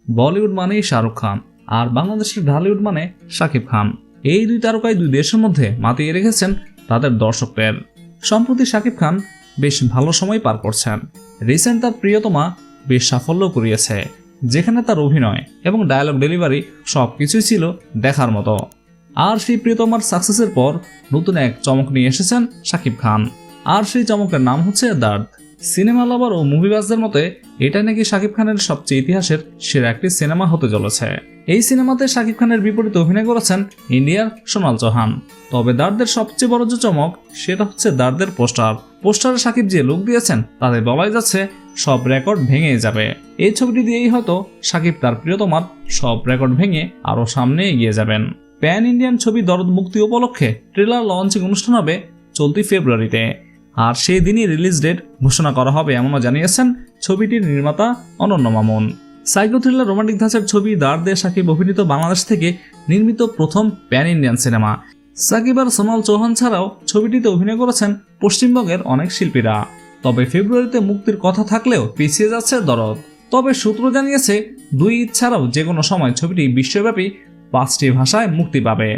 বলিউড মানেই শাহরুখ খান, আর বাংলাদেশের ঢালিউড মানে শাকিব খান। এই দুই তারকাই দুই দেশের মধ্যে মাতিয়ে রেখেছেন তাদের দর্শকদের। সম্প্রতি শাকিব খান বেশ ভালো সময় পার করছেন। রিসেন্ট তার প্রিয়তমা বেশ সাফল্য কুড়িয়েছে, যেখানে তার অভিনয় এবং ডায়লগ ডেলিভারি সবকিছুই ছিল দেখার মতো। আর সেই প্রিয়তমার সাকসেসের পর নতুন এক চমক নিয়ে এসেছেন শাকিব খান, আর সেই চমকের নাম হচ্ছে দার্দ। সিনেমা লাভার ও মুভিবাজদের মতে এটা নাকি শাকিব খানের সবচেয়ে ইতিহাসের সেরা একটি সিনেমা হতে চলেছে। এই সিনেমাতে শাকিব খানের বিপরীতে অভিনয় করেছেন ইন্ডিয়ার সোনাল চৌহান। তবে দার্দের সবচেয়ে বড় যে চমক সেটা হচ্ছে দার্দের পোস্টারে শাকিব যে লুক দিয়েছেন তাতে বলাই যাচ্ছে সব রেকর্ড ভেঙে যাবে। এই ছবিটি দিয়েই হয়তো শাকিব তার প্রিয়তমার সব রেকর্ড ভেঙে আরো সামনে এগিয়ে যাবেন। প্যান ইন্ডিয়ান ছবি দরদ মুক্তি উপলক্ষে ট্রেলার লঞ্চিং অনুষ্ঠান হবে চলতি ফেব্রুয়ারিতে, আর সেই দিনই রিলিজ ডেট ঘোষণা করা হবে এমনও জানিয়েছেন ছবিটির নির্মাতা অনন্য মামুন। সাইকো থ্রিলার রোমান্টিক ধাঁচের ছবি দার্দে শাকিব অভিনীত বাংলাদেশ থেকে নির্মিত প্রথম প্যান ইন্ডিয়ান সিনেমা। সাকিব আর সোনাল চৌহান ছাড়াও ছবিটিতে অভিনয় করেছেন পশ্চিমবঙ্গের অনেক শিল্পীরা। তবে ফেব্রুয়ারিতে মুক্তির কথা থাকলেও পিছিয়ে যাচ্ছে দরদ। তবে সূত্র জানিয়েছে দুই ঈদ ছাড়াও যে কোনো সময় ছবিটি বিশ্বব্যাপী 5টি ভাষায় মুক্তি পাবে।